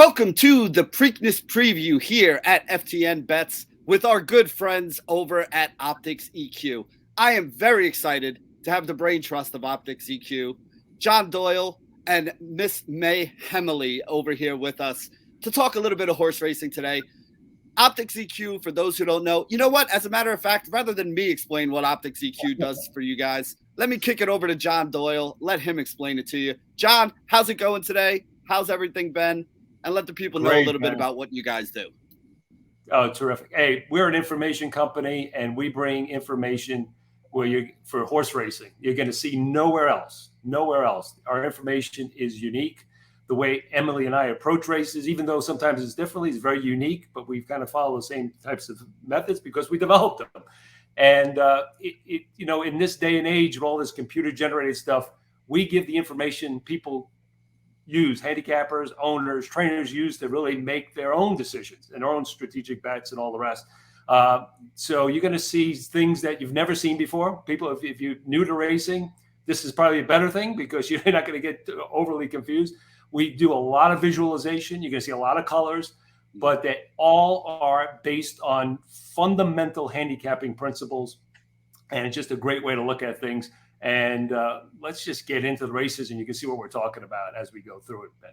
Welcome to the Preakness preview here at FTN Bets with our good friends over at OptixEQ. I am very excited to have the brain trust of OptixEQ, John Doyle and Miss May Hemley over here with us to talk a little bit of horse racing today. OptixEQ, for those who don't know, you know what? As a matter of fact, rather than me explain what OptixEQ does for you guys, let me kick it over to John Doyle. Let him explain it to you. John, how's it going today? How's everything been? And let the people know a little bit about what you guys do. Oh, terrific. Hey, we're an information company, and we bring information for horse racing. You're going to see nowhere else. Our information is unique. The way Emily and I approach races, even though sometimes it's differently, is very unique, but we kind of follow the same types of methods because we developed them. And, in this day and age of all this computer-generated stuff, we give the information people use, handicappers, owners, trainers use to really make their own decisions and their own strategic bets and all the rest. So you're going to see things that you've never seen before. People, if you're new to racing, this is probably a better thing because you're not going to get overly confused. We do a lot of visualization. You're going to see a lot of colors, but they all are based on fundamental handicapping principles. And it's just a great way to look at things. And let's just get into the races, and you can see what we're talking about as we go through it, Ben.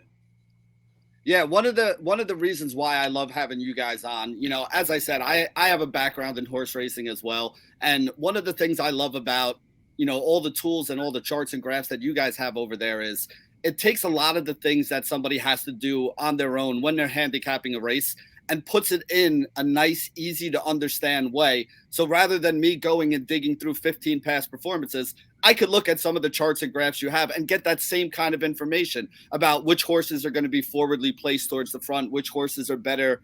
Yeah, one of the reasons why I love having you guys on, as I said, I have a background in horse racing as well. And one of the things I love about, all the tools and all the charts and graphs that you guys have over there is it takes a lot of the things that somebody has to do on their own when they're handicapping a race and puts it in a nice, easy to understand way. So rather than me going and digging through 15 past performances, I could look at some of the charts and graphs you have and get that same kind of information about which horses are going to be forwardly placed towards the front, which horses are better,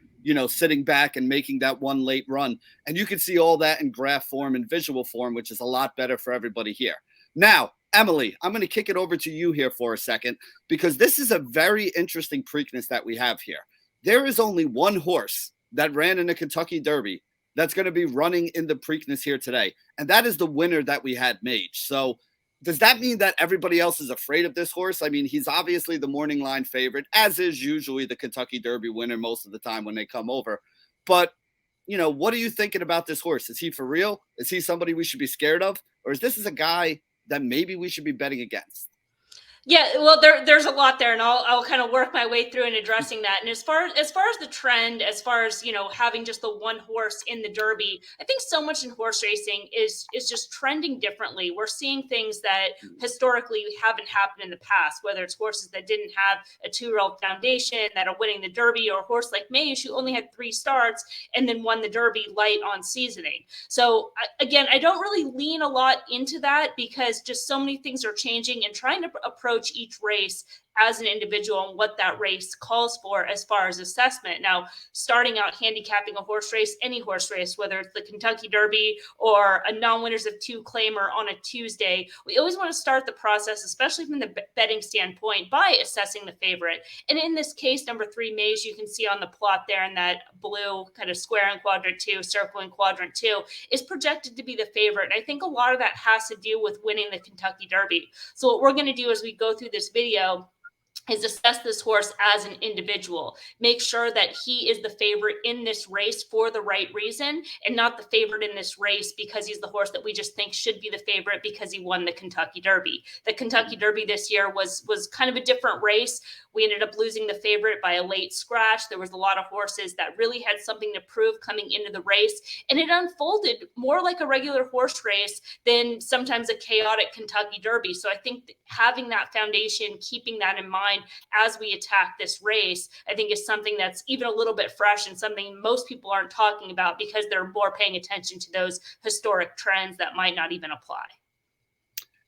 sitting back and making that one late run. And you can see all that in graph form and visual form, which is a lot better for everybody here. Now, Emily, I'm going to kick it over to you here for a second, because this is a very interesting Preakness that we have here. There is only one horse that ran in the Kentucky Derby that's going to be running in the Preakness here today, and that is the winner that we had, Mage. So does that mean that everybody else is afraid of this horse? I mean, he's obviously the morning line favorite, as is usually the Kentucky Derby winner most of the time when they come over. But, what are you thinking about this horse? Is he for real? Is he somebody we should be scared of? Or is this a guy that maybe we should be betting against? Yeah, well, there's a lot there, and I'll kind of work my way through in addressing that. And as far as the trend, as far as having just the one horse in the Derby, I think so much in horse racing is just trending differently. We're seeing things that historically haven't happened in the past, whether it's horses that didn't have a 2-year-old foundation that are winning the Derby, or a horse like Mage who only had 3 starts and then won the Derby light on seasoning. So again, I don't really lean a lot into that because just so many things are changing, and trying to approach each race as an individual and what that race calls for as far as assessment. Now, starting out handicapping a horse race, any horse race, whether it's the Kentucky Derby or a non-winners of 2 claimer on a Tuesday, we always want to start the process, especially from the betting standpoint, by assessing the favorite. And in this case, number 3, Mage, you can see on the plot there in that blue kind of square in quadrant 2, circle in quadrant 2, is projected to be the favorite. And I think a lot of that has to do with winning the Kentucky Derby. So what we're going to do as we go through this video is assess this horse as an individual. Make sure that he is the favorite in this race for the right reason, and not the favorite in this race because he's the horse that we just think should be the favorite because he won the Kentucky Derby. The Kentucky Derby this year was kind of a different race. We ended up losing the favorite by a late scratch. There was a lot of horses that really had something to prove coming into the race, and it unfolded more like a regular horse race than sometimes a chaotic Kentucky Derby. So I think having that foundation, keeping that in mind as we attack this race, I think is something that's even a little bit fresh and something most people aren't talking about because they're more paying attention to those historic trends that might not even apply.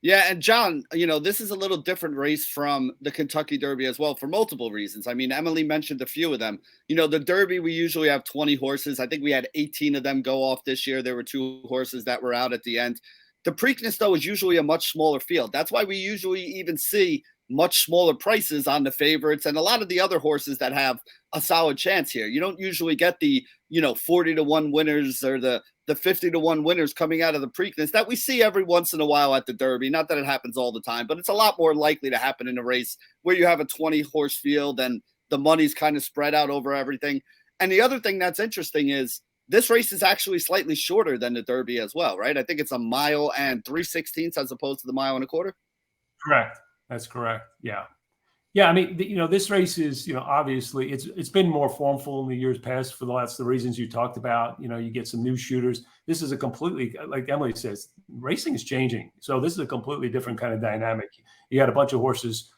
Yeah, and John, this is a little different race from the Kentucky Derby as well for multiple reasons. I mean, Emily mentioned a few of them. The Derby, we usually have 20 horses. I think we had 18 of them go off this year. There were 2 horses that were out at the end. The Preakness, though, is usually a much smaller field. That's why we usually even see much smaller prices on the favorites and a lot of the other horses that have a solid chance here. You don't usually get the, 40-1 winners or the 50-1 winners coming out of the Preakness that we see every once in a while at the Derby. Not that it happens all the time, but it's a lot more likely to happen in a race where you have a 20 horse field and the money's kind of spread out over everything. And the other thing that's interesting is this race is actually slightly shorter than the Derby as well, right? I think it's 1 mile and 3/16 as opposed to the 1.25 miles. Correct. That's correct. Yeah. Yeah, I mean, this race is, obviously it's been more formful in the years past for the reasons you talked about. You get some new shooters. This is a completely, like Emily says, racing is changing. So this is a completely different kind of dynamic. You got a bunch of horses,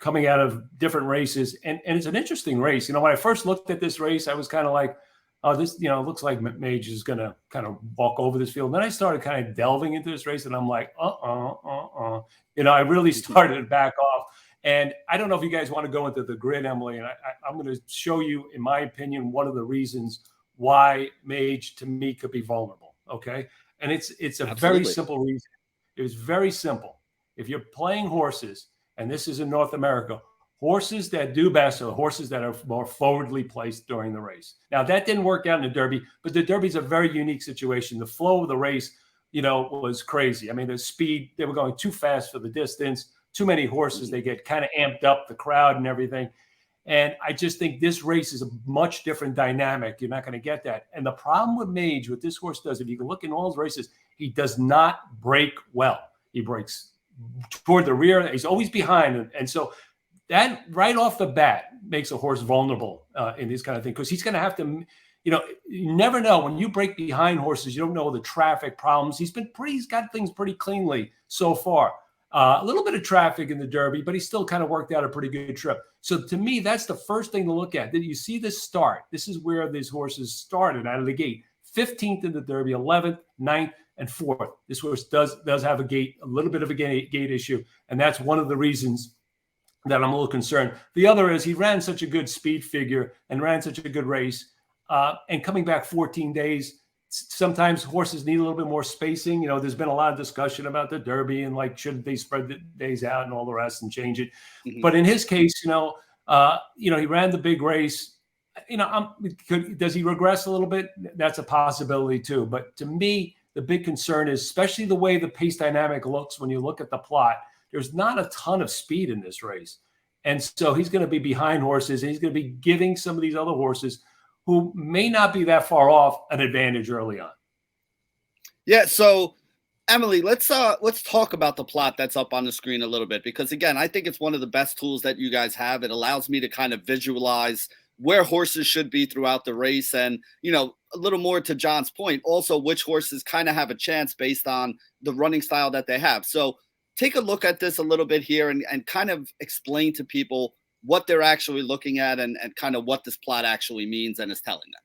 coming out of different races, and it's an interesting race. When I first looked at this race, I was kind of like, oh, this, looks like Mage is going to kind of walk over this field. And then I started kind of delving into this race, and I'm like, I really started to back off. And I don't know if you guys want to go into the grid, Emily, and I'm going to show you, in my opinion, one of the reasons why Mage, to me, could be vulnerable, okay? And it's a Absolutely. very simple reason. It was very simple. If you're playing horses, and this is in North America, horses that do best are horses that are more forwardly placed during the race. Now, that didn't work out in the Derby, but the Derby is a very unique situation. The flow of the race, was crazy. I mean, the speed, they were going too fast for the distance. Too many horses, they get kind of amped up, the crowd and everything. And I just think this race is a much different dynamic. You're not going to get that. And the problem with Mage, what this horse does, if you can look in all his races, he does not break well. He breaks toward the rear. He's always behind. And so that right off the bat makes a horse vulnerable in this kind of thing, because he's going to have to, you never know. When you break behind horses, you don't know the traffic problems. He's got things pretty cleanly so far. A little bit of traffic in the Derby, but he still kind of worked out a pretty good trip. So to me, that's the first thing to look at. Did you see this start? This is where these horses started out of the gate. 15th in the Derby, 11th, 9th, and 4th. This horse does have a little bit of a gate issue, and that's one of the reasons that I'm a little concerned. The other is he ran such a good speed figure and ran such a good race, and coming back 14 days, sometimes horses need a little bit more spacing. There's been a lot of discussion about the Derby and should they spread the days out and all the rest and change it. Mm-hmm. But in his case, he ran the big race. Does he regress a little bit? That's a possibility too. But to me, the big concern is, especially the way the pace dynamic looks when you look at the plot, there's not a ton of speed in this race. And so he's going to be behind horses, and he's going to be giving some of these other horses who may not be that far off an advantage early on. Yeah. So, Emily, let's talk about the plot that's up on the screen a little bit, because again, I think it's one of the best tools that you guys have. It allows me to kind of visualize where horses should be throughout the race, and a little more to John's point, also which horses kind of have a chance based on the running style that they have. So, take a look at this a little bit here and kind of explain to people what they're actually looking at and kind of what this plot actually means and is telling them.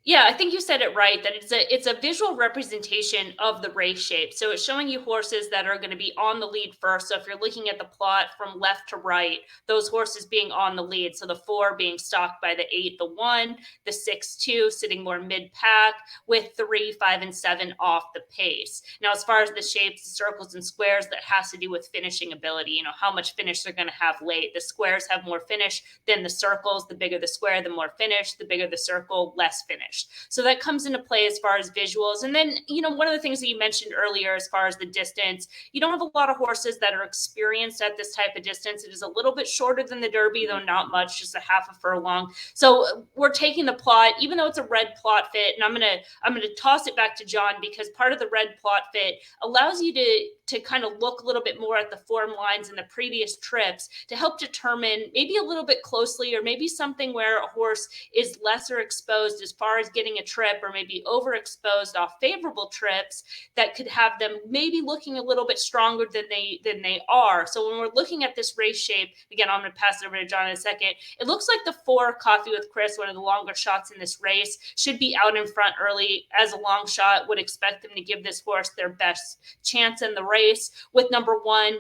Yeah, I think you said it right, that it's a visual representation of the race shape. So it's showing you horses that are going to be on the lead first. So if you're looking at the plot from left to right, those horses being on the lead. So the 4 being stalked by the 8, the 1, the 6, 2 sitting more mid-pack, with 3, 5, and 7 off the pace. Now, as far as the shapes, the circles and squares, that has to do with finishing ability, how much finish they're going to have late. The squares have more finish than the circles. The bigger the square, the more finish. The bigger the circle, less finish. So that comes into play as far as visuals. And then, one of the things that you mentioned earlier, as far as the distance, you don't have a lot of horses that are experienced at this type of distance. It is a little bit shorter than the Derby, though not much, just a half a furlong. So we're taking the plot, even though it's a red plot fit, and I'm going to toss it back to John, because part of the red plot fit allows you to kind of look a little bit more at the form lines in the previous trips to help determine maybe a little bit closely, or maybe something where a horse is lesser exposed as far as getting a trip, or maybe overexposed off favorable trips that could have them maybe looking a little bit stronger than they are. So when we're looking at this race shape, again, I'm going to pass it over to John in a second. It looks like the 4 Coffee with Chris, one of the longer shots in this race, should be out in front early as a long shot. Would expect them to give this horse their best chance in the race, with number 1,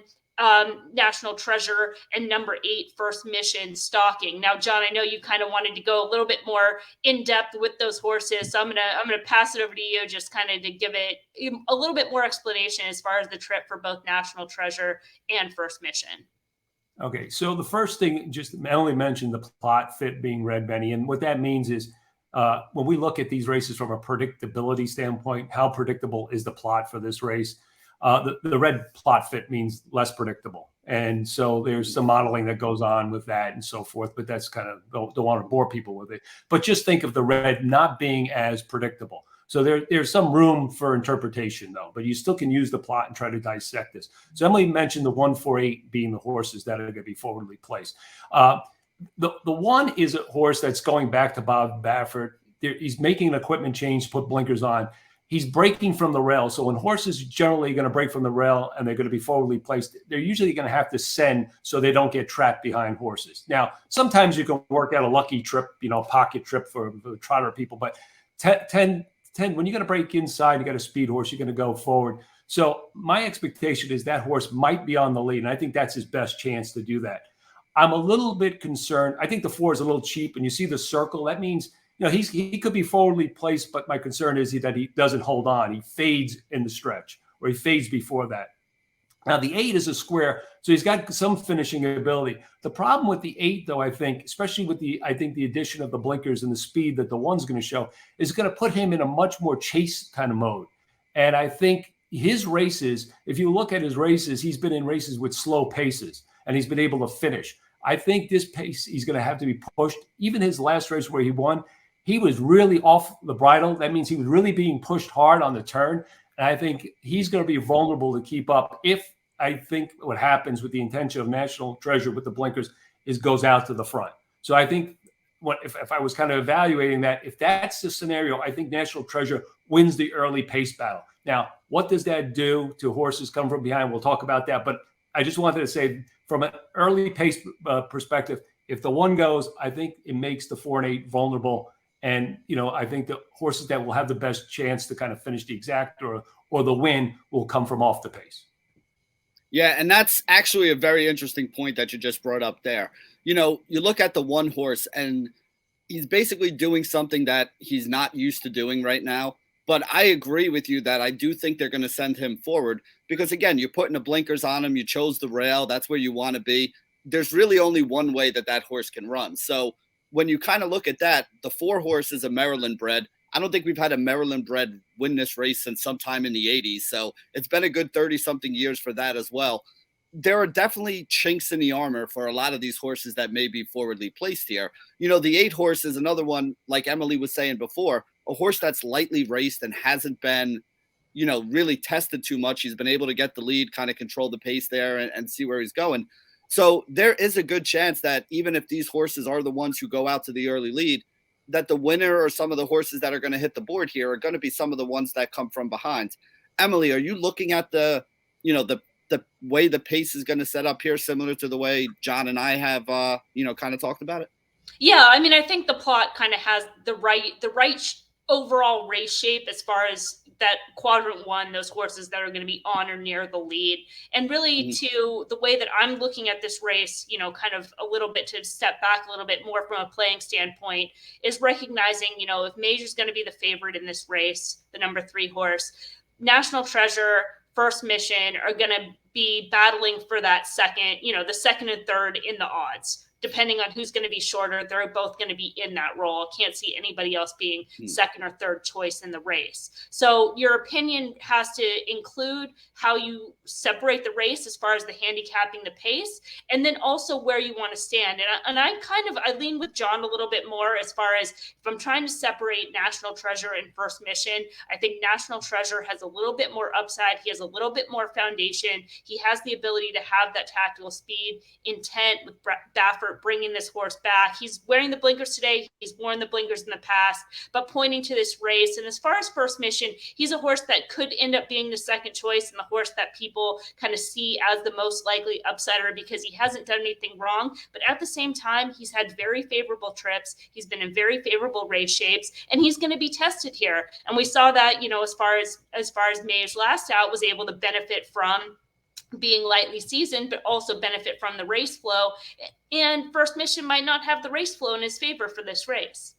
National Treasure, and number 8, First Mission, stalking. Now, John, I know you kind of wanted to go a little bit more in depth with those horses, so I'm gonna pass it over to you, just kind of to give it a little bit more explanation as far as the trip for both National Treasure and First Mission. Okay, so the first thing, just Emily mentioned the plot fit being red, Benny, and what that means is when we look at these races from a predictability standpoint, how predictable is the plot for this race? The red plot fit means less predictable. And so there's some modeling that goes on with that and so forth, but that's kind of, don't want to bore people with it. But just think of the red not being as predictable. So there's some room for interpretation, though, but you still can use the plot and try to dissect this. So Emily mentioned the 1, 4, 8 being the horses that are going to be forwardly placed. The one is a horse that's going back to Bob Baffert. He's making an equipment change to put blinkers on. He's breaking from the rail. So when horses generally going to break from the rail and they're going to be forwardly placed, they're usually going to have to send so they don't get trapped behind horses. Now, sometimes you can work out a lucky trip, pocket trip for the trotter people, but 10, when you're going to break inside, you got a speed horse, you're going to go forward. So my expectation is that horse might be on the lead, and I think that's his best chance to do that. I'm a little bit concerned. I think the 4 is a little cheap, and you see the circle. That means he could be forwardly placed, but my concern is that he doesn't hold on. He fades in the stretch, or he fades before that. Now, the 8 is a square, so he's got some finishing ability. The problem with the 8, though, I think, especially with the addition of the blinkers and the speed that the 1's going to show, is going to put him in a much more chase kind of mode. And I think his races, if you look at his races, he's been in races with slow paces, and he's been able to finish. I think this pace, he's going to have to be pushed. Even his last race where he won, he was really off the bridle. That means he was really being pushed hard on the turn. And I think he's going to be vulnerable to keep up. If I think what happens with the intention of National Treasure with the blinkers is goes out to the front. So I think if I was kind of evaluating that, if that's the scenario, I think National Treasure wins the early pace battle. Now, what does that do to horses come from behind? We'll talk about that. But I just wanted to say from an early pace perspective, if the 1 goes, I think it makes the 4 and 8 vulnerable. And, I think the horses that will have the best chance to kind of finish the exact or the win will come from off the pace. Yeah, and that's actually a very interesting point that you just brought up there. You look at the 1 horse, and he's basically doing something that he's not used to doing right now. But I agree with you that I do think they're going to send him forward because, again, you're putting the blinkers on him. You chose the rail. That's where you want to be. There's really only one way that horse can run. So when you kind of look at that, the 4 horse is a Maryland bred. I don't think we've had a Maryland bred win this race since sometime in the 80s. So it's been a good 30-something years for that as well. There are definitely chinks in the armor for a lot of these horses that may be forwardly placed here. The 8 horse is another one, like Emily was saying before, a horse that's lightly raced and hasn't been, really tested too much. He's been able to get the lead, kind of control the pace there and see where he's going. So there is a good chance that even if these horses are the ones who go out to the early lead, that the winner or some of the horses that are going to hit the board here are going to be some of the ones that come from behind. Emily, are you looking at the way the pace is going to set up here, similar to the way John and I have, kind of talked about it? Yeah, I mean, I think the plot kind of has the right overall race shape as far as that quadrant 1, those horses that are going to be on or near the lead. And really to the way that I'm looking at this race, kind of a little bit to step back a little bit more from a playing standpoint is recognizing, if Mage is going to be the favorite in this race, the number 3 horse, National Treasure, First Mission are going to be battling for that second, the second and third in the odds. Depending on who's going to be shorter, they're both going to be in that role. Can't see anybody else being second or third choice in the race. So your opinion has to include how you separate the race as far as the handicapping the pace, and then also where you want to stand. And I lean with John a little bit more as far as if I'm trying to separate National Treasure and First Mission, I think National Treasure has a little bit more upside. He has a little bit more foundation. He has the ability to have that tactical speed, intent with Baffert bringing this horse back. He's wearing the blinkers today. He's worn the blinkers in the past, but pointing to this race. And as far as First Mission, he's a horse that could end up being the second choice and the horse that people kind of see as the most likely upsider because he hasn't done anything wrong. But at the same time, he's had very favorable trips. He's been in very favorable race shapes, and he's going to be tested here. And we saw that, as far as Mage last out was able to benefit from being lightly seasoned, but also benefit from the race flow. And First Mission might not have the race flow in his favor for this race.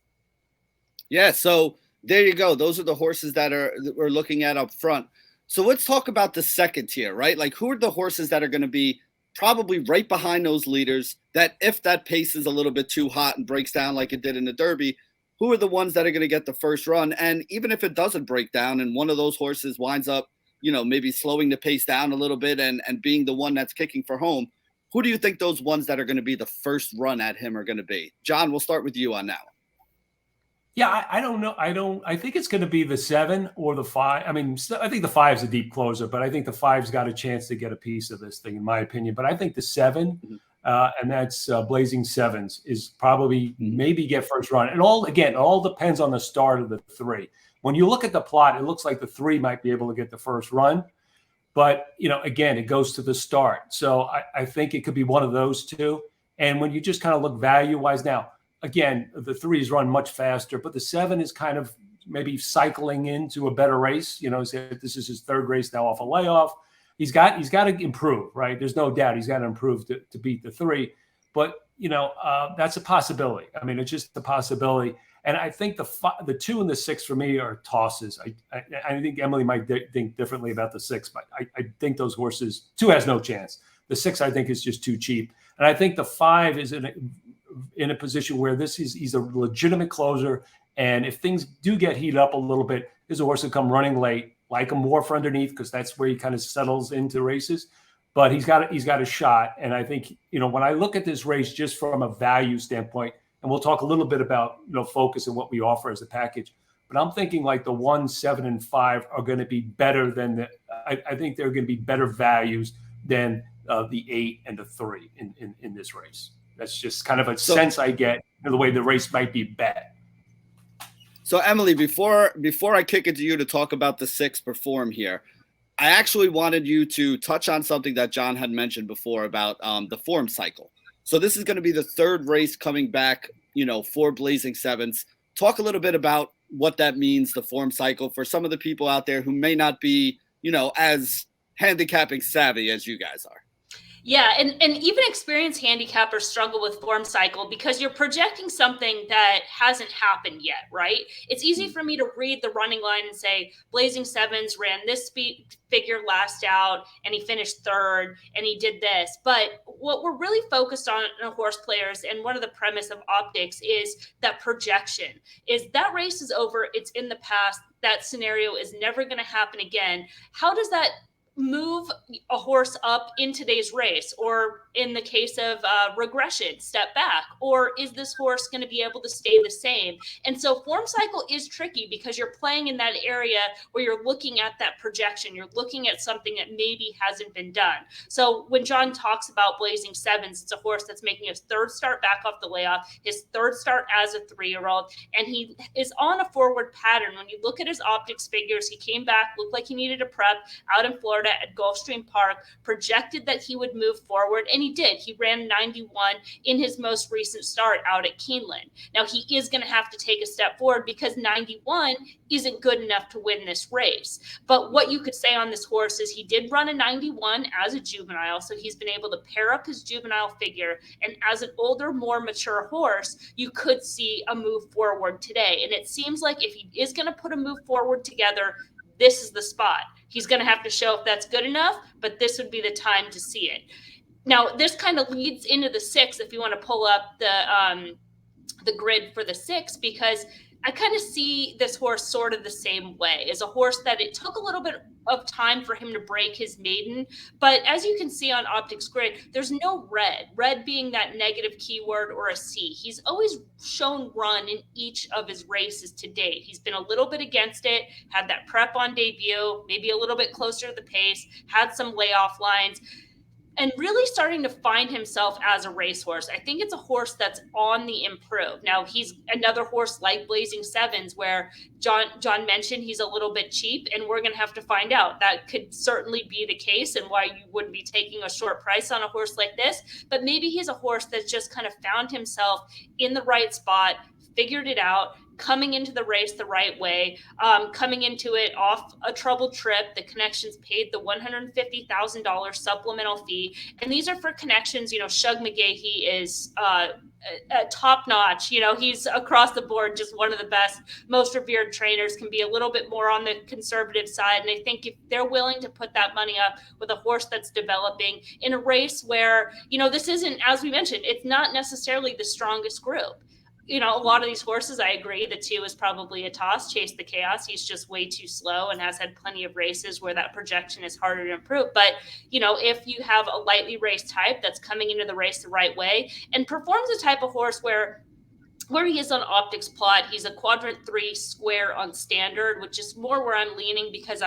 Yeah, so there you go. Those are the horses that we're looking at up front. So let's talk about the second tier, right? Like, who are the horses that are going to be probably right behind those leaders that if that pace is a little bit too hot and breaks down like it did in the Derby, who are the ones that are going to get the first run? And even if it doesn't break down and one of those horses winds up, maybe slowing the pace down a little bit and being the one that's kicking for home, who do you think those ones that are going to be the first run at him are going to be? John, we'll start with you on that one. Yeah, I don't know. I think it's going to be the 7 or the 5. I mean, I think the 5's a deep closer, but I think the 5's got a chance to get a piece of this thing, in my opinion. But I think the 7, and that's Blazing Sevens, is probably maybe get first run. And all depends on the start of the 3. When you look at the plot, it looks like the 3 might be able to get the first run. But, again, it goes to the start. So I think it could be one of those two. And when you just kind of look value-wise now, again, the 3's run much faster, but the 7 is kind of maybe cycling into a better race. This is his 3rd race now off a layoff. He's got to improve, right? There's no doubt he's got to improve to beat the 3. But, that's a possibility. I mean, it's just a possibility. And I think the 2 and the 6 for me are tosses. I think Emily might think differently about the 6, but I think those horses, 2 has no chance. The 6, I think, is just too cheap. And I think the 5 is in a position where he's a legitimate closer. And if things do get heated up a little bit, there's a horse that come running late, like a Morph underneath, because that's where he kind of settles into races. But he's got a shot. And I think, when I look at this race just from a value standpoint, and we'll talk a little bit about, focus and what we offer as a package, but I'm thinking like the 1, 7, and 5 are going to be better than I think they're going to be better values than the 8 and the 3 in this race. That's just kind of a sense I get in the way the race might be bet. So, Emily, before I kick it to you to talk about the 6 perform here, I actually wanted you to touch on something that John had mentioned before about the form cycle. So this is going to be the 3rd race coming back, for Blazing Sevens. Talk a little bit about what that means, the form cycle, for some of the people out there who may not be, as handicapping savvy as you guys are. Yeah, and even experienced handicappers struggle with form cycle because you're projecting something that hasn't happened yet, right? It's easy for me to read the running line and say, Blazing Sevens ran this figure last out, and he finished 3rd, and he did this. But what we're really focused on in horse players, and one of the premise of optics, is that projection. Is that race is over, it's in the past, that scenario is never going to happen again. How does that move a horse up in today's race, or in the case of regression, step back, or is this horse going to be able to stay the same? And so form cycle is tricky because you're playing in that area where you're looking at that projection, you're looking at something that maybe hasn't been done. So when John talks about Blazing Sevens, it's a horse that's making his 3rd start back off the layoff, his 3rd start as a 3-year-old, and he is on a forward pattern. When you look at his optics figures, he came back, looked like he needed a prep out in Florida at Gulfstream Park, projected that he would move forward, and he did. He ran 91 in his most recent start out at Keeneland. Now, he is going to have to take a step forward because 91 isn't good enough to win this race. But what you could say on this horse is he did run a 91 as a juvenile, so he's been able to pair up his juvenile figure, and as an older, more mature horse, you could see a move forward today. And it seems like if he is going to put a move forward together, this is the spot. He's going to have to show if that's good enough, but this would be the time to see it. Now, this kind of leads into the 6, if you want to pull up the grid for the 6, because I kind of see this horse sort of the same way. As a horse that it took a little bit of time for him to break his maiden, but as you can see on Optics Grid, there's no red being that negative keyword or a C. He's always shown run in each of his races to date. He's been a little bit against it, had that prep on debut, maybe a little bit closer to the pace, had some layoff lines, and really starting to find himself as a racehorse. I think it's a horse that's on the improve. Now, he's another horse like Blazing Sevens, where John mentioned he's a little bit cheap, and we're going to have to find out. That could certainly be the case, and why you wouldn't be taking a short price on a horse like this. But maybe he's a horse that's just kind of found himself in the right spot, figured it out, coming into the race the right way, coming into it off a troubled trip. The connections paid the $150,000 supplemental fee. And these are for connections. Shug McGahee is top notch. He's across the board just one of the best, most revered trainers, can be a little bit more on the conservative side. And I think if they're willing to put that money up with a horse that's developing in a race where, this isn't, as we mentioned, it's not necessarily the strongest group. you know, a lot of these horses, I agree, the 2 is probably a toss, Chase the Chaos. He's just way too slow and has had plenty of races where that projection is harder to improve. But, you know, if you have a lightly raced type that's coming into the race the right way and performs a type of horse where he is on Optics plot, he's a quadrant 3 square on standard, which is more where I'm leaning because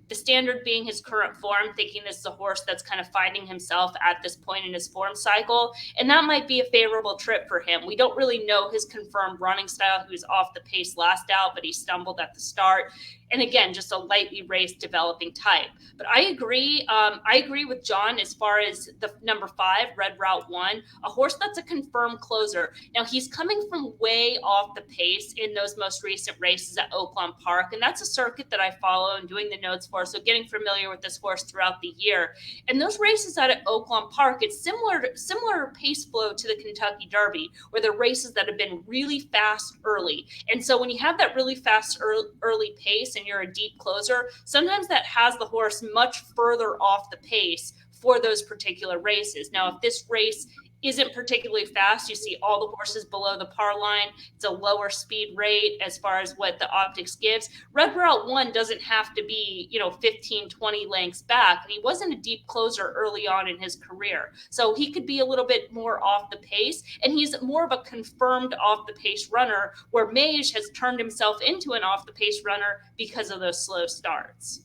the standard being his current form, thinking this is a horse that's kind of finding himself at this point in his form cycle. And that might be a favorable trip for him. We don't really know his confirmed running style. He was off the pace last out, but he stumbled at the start. And again, just a lightly raced developing type. But I agree. I agree with John as far as the number 5, Red Route 1, a horse that's a confirmed closer. Now, he's coming from way off the pace in those most recent races at Oaklawn Park. And that's a circuit that I follow and doing the notes for. So getting familiar with this horse throughout the year. And those races out at Oaklawn Park, it's similar pace flow to the Kentucky Derby, where the races that have been really fast early. And so when you have that really fast early pace and you're a deep closer, sometimes that has the horse much further off the pace for those particular races. Now, if this race isn't particularly fast, you see all the horses below the par line. It's a lower speed rate as far as what the optics gives. Red Route 1 doesn't have to be, 15, 20 lengths back. And he wasn't a deep closer early on in his career. So he could be a little bit more off the pace. And he's more of a confirmed off the pace runner, where Mage has turned himself into an off the pace runner because of those slow starts.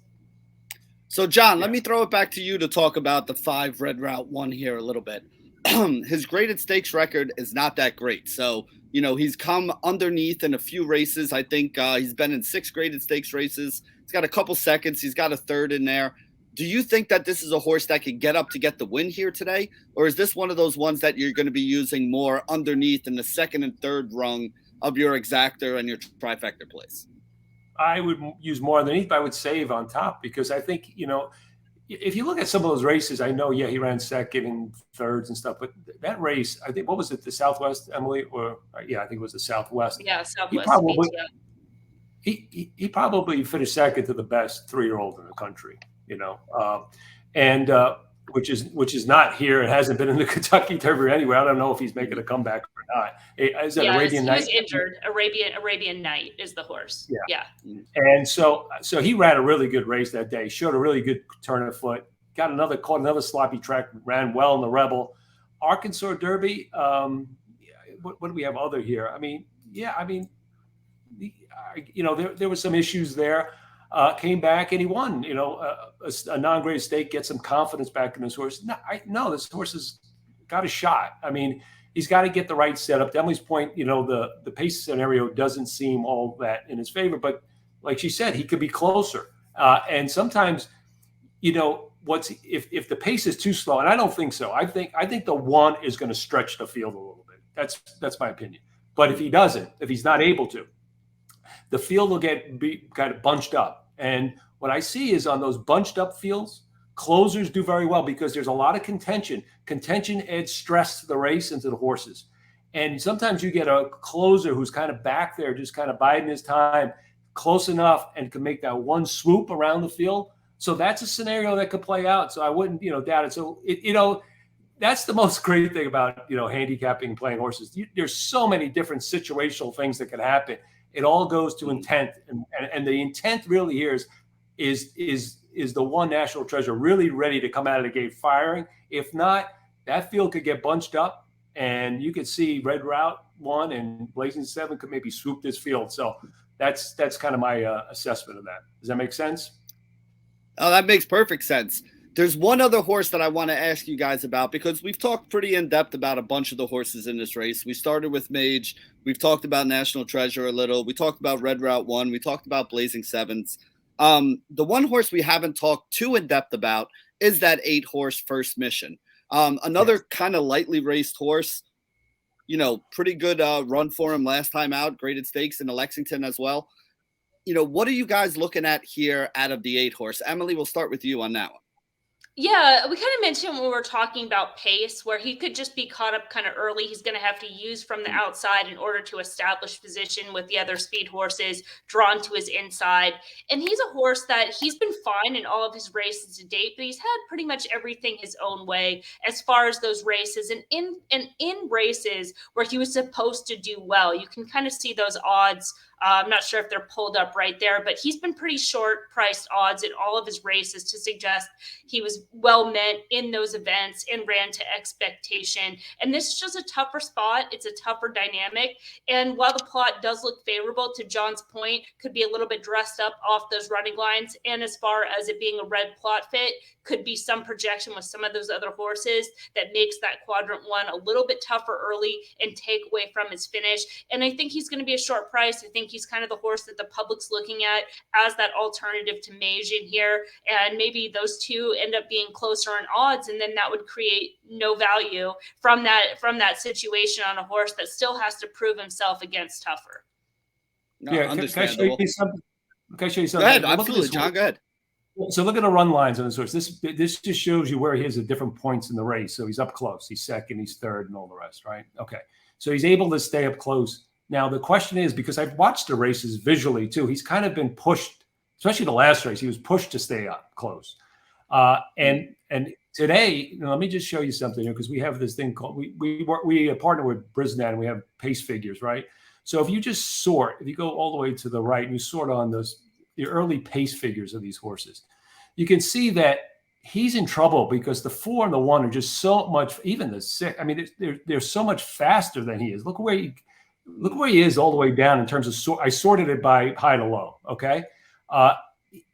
So, John, let me throw it back to you to talk about the 5 Red Route 1 here a little bit. His graded stakes record is not that great. So, he's come underneath in a few races. I think he's been in 6 graded stakes races. He's got a couple seconds. He's got a third in there. Do you think that this is a horse that could get up to get the win here today? Or is this one of those ones that you're going to be using more underneath in the second and third rung of your exactor and your trifecta place? I would use more underneath, but I would save on top, because I think, if you look at some of those races, I know, he ran second and thirds and stuff, but that race, I think, what was it, the Southwest, Emily? Or, I think it was the Southwest. Yeah, Southwest. He probably finished second to the best 3-year-old in the country, which is not here. It hasn't been in the Kentucky Derby anyway. I don't know if he's making a comeback or not. Is that Arabian Night? He was injured. Arabian Night is the horse. Yeah. And so he ran a really good race that day. Showed a really good turn of foot. Caught another sloppy track. Ran well in the Rebel. Arkansas Derby. What do we have other here? There was some issues there. Came back and he won, a non-graded stake, get some confidence back in this horse. No, this horse has got a shot. He's got to get the right setup. To Emily's point, the pace scenario doesn't seem all that in his favor, but like she said, he could be closer. And sometimes, if the pace is too slow, and I don't think so. I think the 1 is going to stretch the field a little bit. That's my opinion. But if he's not able to, the field will be kind of bunched up. And what I see is on those bunched up fields, closers do very well because there's a lot of contention. Contention adds stress to the race and to the horses. And sometimes you get a closer who's kind of back there, just kind of biding his time, close enough, and can make that one swoop around the field. So that's a scenario that could play out. So I wouldn't, doubt it. So, that's the most great thing about, handicapping and playing horses. There's so many different situational things that can happen. It all goes to intent, and the intent really here is the one National Treasure really ready to come out of the gate firing. If not, that field could get bunched up, and you could see Red Route 1 and Blazing 7 could maybe swoop this field. So that's kind of my assessment of that. Does that make sense? Oh, that makes perfect sense. There's one other horse that I want to ask you guys about, because we've talked pretty in depth about a bunch of the horses in this race. We started with Mage. We've talked about National Treasure a little. We talked about Red Route 1. We talked about Blazing Sevens. The one horse we haven't talked too in depth about is that 8-horse First Mission. Another kind of lightly raced horse, pretty good run for him last time out, graded stakes in the Lexington as well. What are you guys looking at here out of the 8-horse? Emily, we'll start with you on that one. Yeah, we kind of mentioned when we were talking about pace, where he could just be caught up kind of early. He's going to have to use from the outside in order to establish position with the other speed horses drawn to his inside. And he's a horse that he's been fine in all of his races to date, but he's had pretty much everything his own way as far as those races. And in races where he was supposed to do well, you can kind of see those odds. I'm not sure if they're pulled up right there, but he's been pretty short priced odds in all of his races to suggest he was well meant in those events and ran to expectation. And this is just a tougher spot. It's a tougher dynamic. And while the plot does look favorable, to John's point, could be a little bit dressed up off those running lines. And as far as it being a red plot fit, could be some projection with some of those other horses that makes that quadrant one a little bit tougher early and take away from his finish. And I think he's going to be a short price. I think he's kind of the horse that the public's looking at as that alternative to Mage in here. And maybe those two end up being closer in odds, and then that would create no value from that situation on a horse that still has to prove himself against tougher. No, Yeah, can I show you something? Can I show you something? Go ahead, absolutely, John. Go ahead. So look at the run lines on this horse. This just shows you where he is at different points in the race. So he's up close. He's second. He's third, and all the rest, right? Okay. So he's able to stay up close. Now the question is, because I've watched the races visually too, he's kind of been pushed, especially the last race. He was pushed to stay up close. And today, let me just show you something here, because we have this thing called we partner with Brisnet, and we have pace figures, right? So if you just sort, if you go all the way to the right and you sort on the early pace figures of these horses, you can see that he's in trouble because the 4 and the 1 are just so much, even the 6. I mean, they're so much faster than he is. Look where he is all the way down in terms of I sorted it by high to low. Okay.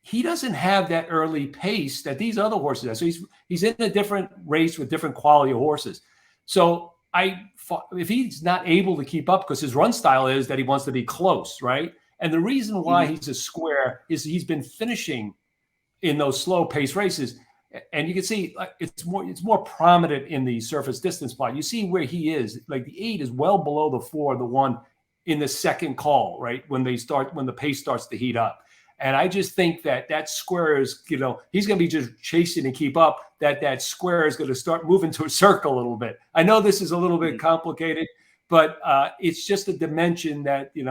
He doesn't have that early pace that these other horses have. So he's in a different race with different quality of horses. So if he's not able to keep up, because his run style is that he wants to be close, right? And the reason why he's a square is he's been finishing in those slow pace races. And you can see it's more prominent in the surface distance plot. You see where he is, like the 8 is well below the 4, the 1 in the second call, right? When the pace starts to heat up. And I just think that square is, he's going to be just chasing to keep up, that square is going to start moving to a circle a little bit. I know this is a little bit complicated, but it's just a dimension that, you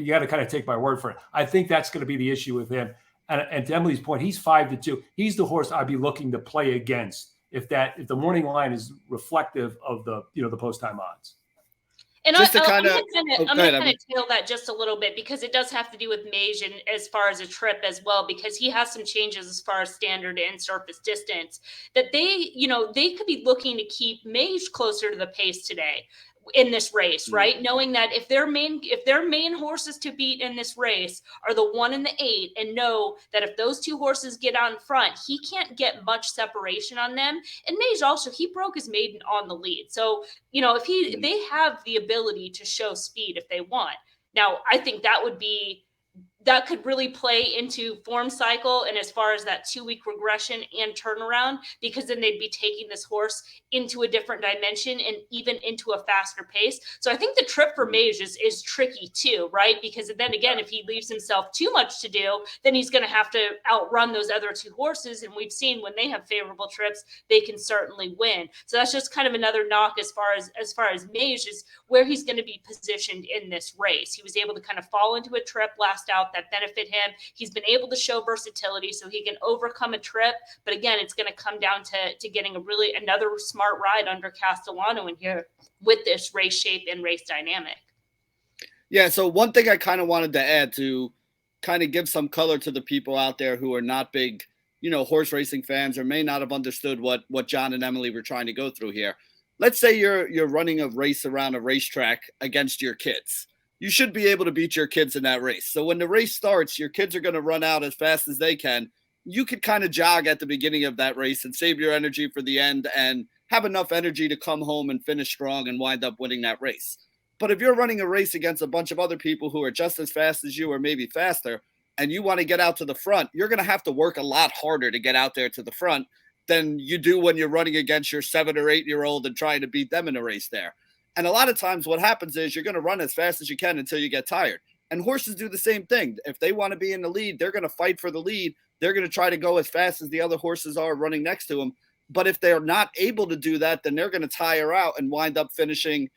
got to kind of take my word for it. I think that's going to be the issue with him. And to Emily's point, he's 5-2. He's the horse I'd be looking to play against if the morning line is reflective of the post-time odds. And I'm going to tail that just a little bit, because it does have to do with Mage and as far as a trip as well, because he has some changes as far as standard and surface distance that they could be looking to keep Mage closer to the pace today in this race, right? Knowing that if their main horses to beat in this race are the 1 and the 8, and know that if those two horses get out in front, he can't get much separation on them. And Mage also, he broke his maiden on the lead. So, if they have the ability to show speed if they want. Now, I think that could really play into form cycle and as far as that 2-week regression and turnaround, because then they'd be taking this horse into a different dimension and even into a faster pace. So I think the trip for Mage is tricky too, right? Because then again, if he leaves himself too much to do, then he's going to have to outrun those other two horses. And we've seen when they have favorable trips, they can certainly win. So that's just kind of another knock as far as Mage is where he's going to be positioned in this race. He was able to kind of fall into a trip last out that benefit him. He's been able to show versatility so he can overcome a trip. But again, it's going to come down to getting another smart ride under Castellano in here with this race shape and race dynamic. Yeah. So one thing I kind of wanted to add to kind of give some color to the people out there who are not big, horse racing fans, or may not have understood what John and Emily were trying to go through here. Let's say you're running a race around a racetrack against your kids. You should be able to beat your kids in that race. So when the race starts, your kids are going to run out as fast as they can. You could kind of jog at the beginning of that race and save your energy for the end and have enough energy to come home and finish strong and wind up winning that race. But if you're running a race against a bunch of other people who are just as fast as you or maybe faster, and you want to get out to the front, you're going to have to work a lot harder to get out there to the front than you do when you're running against your 7 or 8-year-old and trying to beat them in a race there. And a lot of times what happens is you're going to run as fast as you can until you get tired. And horses do the same thing. If they want to be in the lead, they're going to fight for the lead they're going to try to go as fast as the other horses are running next to him. But if they're not able to do that, then they're going to tire out and wind up finishing,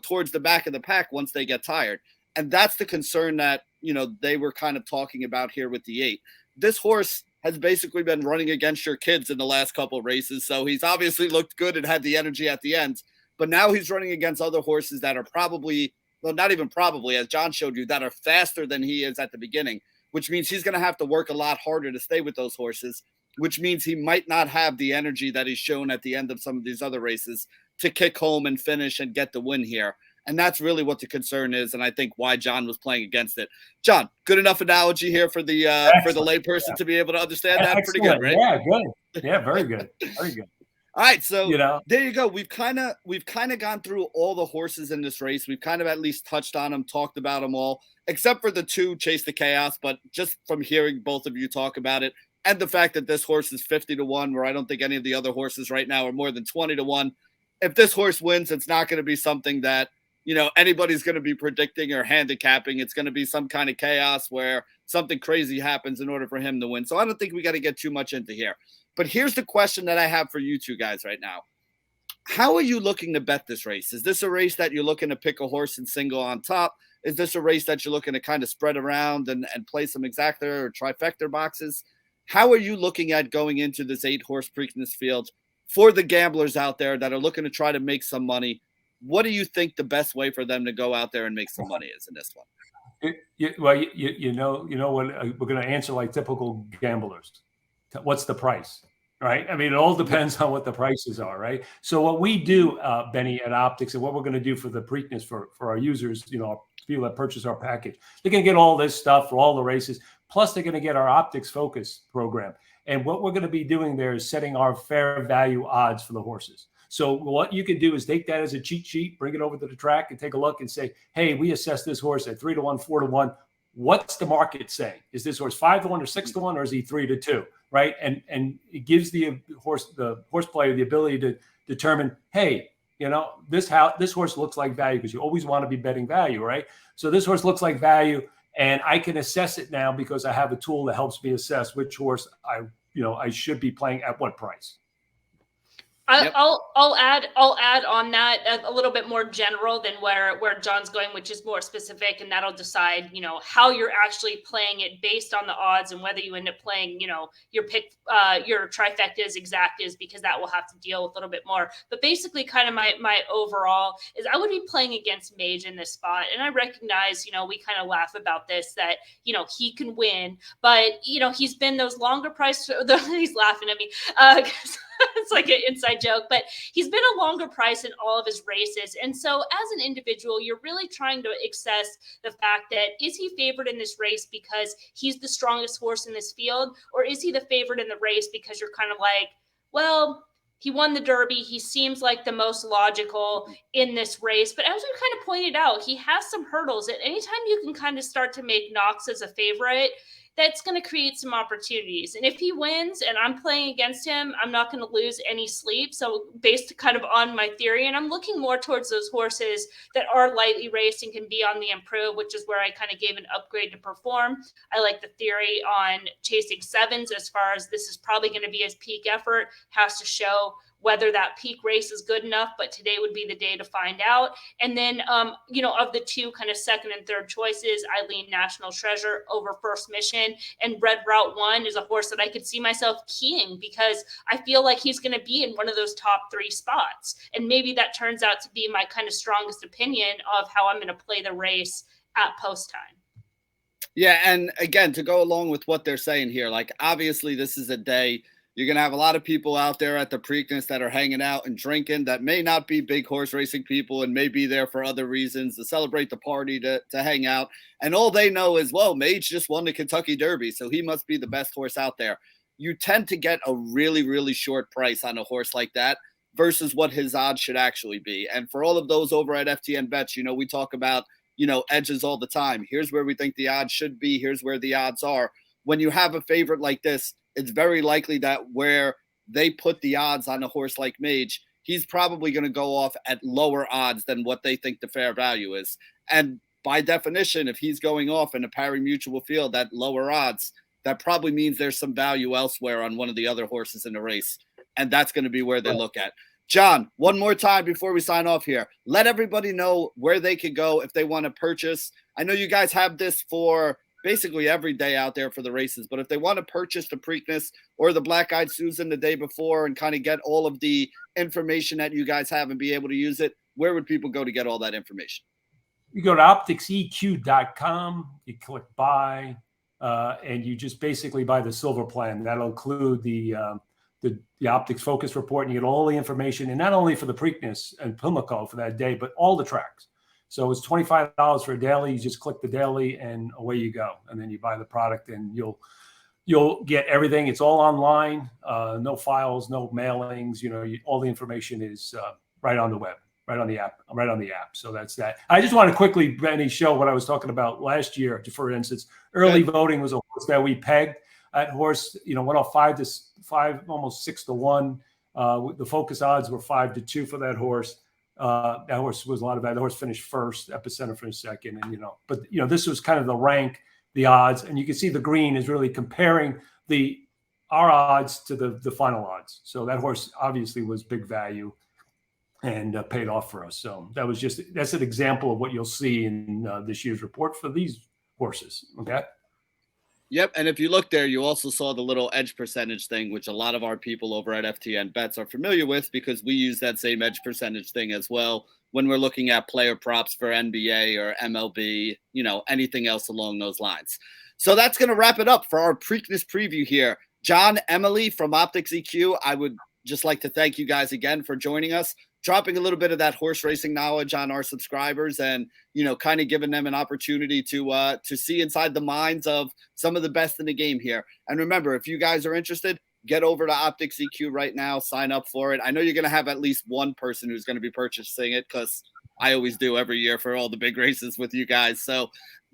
towards the back of the pack once they get tired. And that's the concern that, they were kind of talking about here with the 8. This horse has basically been running against your kids in the last couple of races. So he's obviously looked good and had the energy at the end. But now he's running against other horses that are probably, well, not even probably, as John showed you, that are faster than he is at the beginning, which means he's going to have to work a lot harder to stay with those horses, which means he might not have the energy that he's shown at the end of some of these other races to kick home and finish and get the win here. And that's really what the concern is, and I think why John was playing against it. John, good enough analogy here for the layperson to be able to understand that. Excellent. Pretty good, right? Yeah, good. Yeah, very good. Very good. All right, so there you go. We've kind of gone through all the horses in this race. We've kind of at least touched on them, talked about them all, except for the 2 Chase the Chaos. But just from hearing both of you talk about it, and the fact that this horse is 50-1, where I don't think any of the other horses right now are more than 20-1. If this horse wins, it's not going to be something that anybody's going to be predicting or handicapping. It's going to be some kind of chaos where something crazy happens in order for him to win. So I don't think we got to get too much into here. But here's the question that I have for you two guys right now. How are you looking to bet this race? Is this a race that you're looking to pick a horse and single on top? Is this a race that you're looking to kind of spread around and play some exacta or trifecta boxes? How are you looking at going into this 8-horse Preakness field for the gamblers out there that are looking to try to make some money? What do you think the best way for them to go out there and make some money is in this one? You know what, we're going to answer like typical gamblers. What's the price, right? I mean, it all depends on what the prices are, right? So what we do, Benny, at Optics, and what we're going to do for the Preakness for our users, people that purchase our package, they're going to get all this stuff for all the races, plus they're going to get our Optics Focus program. And what we're going to be doing there is setting our fair value odds for the horses. So what you can do is take that as a cheat sheet, bring it over to the track and take a look and say, hey, we assess this horse at 3-1, 4-1. What's the market saying? Is this horse 5-1 or 6-1, or is he 3-2? Right. And it gives the horse player the ability to determine, hey, this horse looks like value, because you always want to be betting value. Right. So this horse looks like value, and I can assess it now because I have a tool that helps me assess which horse I should be playing at what price. I'll add on that a little bit more general than where John's going, which is more specific, and that'll decide, how you're actually playing it based on the odds, and whether you end up playing, your pick, your trifectas, exactas, because that will have to deal with a little bit more. But basically, kind of my overall is I would be playing against Mage in this spot, and I recognize, we kind of laugh about this, that he can win, but he's been those longer price. He's laughing at me. It's like an inside joke, but he's been a longer price in all of his races. And so as an individual, you're really trying to assess the fact that, is he favored in this race because he's the strongest horse in this field? Or is he the favorite in the race because you're kind of like, well, he won the Derby. He seems like the most logical in this race. But as we kind of pointed out, he has some hurdles. And anytime you can kind of start to make Knox as a favorite, that's going to create some opportunities. And if he wins and I'm playing against him, I'm not going to lose any sleep. So based kind of on my theory, and I'm looking more towards those horses that are lightly raced and can be on the improve, which is where I kind of gave an upgrade to perform. I like the theory on chasing 7s, as far as this is probably going to be his peak effort, has to show whether that peak race is good enough, but today would be the day to find out. And then, of the 2 kind of second and third choices, I lean National Treasure over First Mission, and Red Route 1 is a horse that I could see myself keying, because I feel like he's going to be in one of those top 3 spots. And maybe that turns out to be my kind of strongest opinion of how I'm going to play the race at post time. Yeah. And again, to go along with what they're saying here, like, obviously this is a day you're going to have a lot of people out there at the Preakness that are hanging out and drinking that may not be big horse racing people and may be there for other reasons, to celebrate the party, to hang out. And all they know is, well, Mage just won the Kentucky Derby, so he must be the best horse out there. You tend to get a really, really short price on a horse like that versus what his odds should actually be. And for all of those over at FTN Bets, we talk about, edges all the time. Here's where we think the odds should be. Here's where the odds are. When you have a favorite like this, it's very likely that where they put the odds on a horse like Mage, he's probably going to go off at lower odds than what they think the fair value is. And by definition, if he's going off in a pari-mutual field at lower odds, that probably means there's some value elsewhere on one of the other horses in the race. And that's going to be where they look at. John, one more time before we sign off here, let everybody know where they can go if they want to purchase. I know you guys have this for basically every day out there for the races, but if they want to purchase the Preakness or the Black Eyed Susan the day before and kind of get all of the information that you guys have and be able to use it, where would people go to get all that information? You go to OptixEQ.com, you click buy, and you just basically buy the silver plan. That'll include the Optics Focus Report, and you get all the information, and not only for the Preakness and Pimlico for that day, but all the tracks. So it's $25 for a daily. You just click the daily, and away you go. And then you buy the product, and you'll get everything. It's all online, no files, no mailings. All the information is right on the web, right on the app. So that's that. I just want to quickly, Benny, show what I was talking about last year. For instance, early voting was a horse that we pegged. That horse, went off 5, almost 6 to 1. The focus odds were 5 to 2 for that horse. That horse was a lot of that. The horse finished first, Epicenter finished second, and but this was kind of the rank, the odds, and you can see the green is really comparing our odds to the final odds. So that horse obviously was big value and paid off for us. So that's an example of what you'll see in this year's report for these horses. Okay. Yep. And if you look there, you also saw the little edge percentage thing, which a lot of our people over at FTN Bets are familiar with because we use that same edge percentage thing as well when we're looking at player props for NBA or MLB, anything else along those lines. So that's going to wrap it up for our Preakness preview here. John, Emily from OptixEQ, I would just like to thank you guys again for joining us, dropping a little bit of that horse racing knowledge on our subscribers and, kind of giving them an opportunity to see inside the minds of some of the best in the game here. And remember, if you guys are interested, get over to OptixEQ right now, sign up for it. I know you're going to have at least one person who's going to be purchasing it because I always do every year for all the big races with you guys. So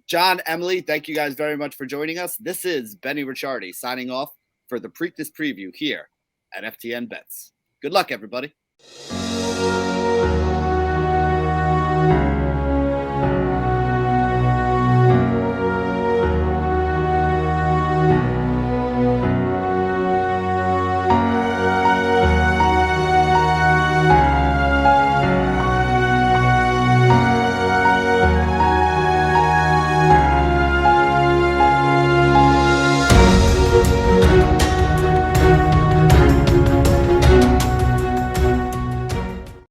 John, Emily, thank you guys very much for joining us. This is Benny Ricciardi signing off for the Preakness preview here at FTN Bets. Good luck, everybody.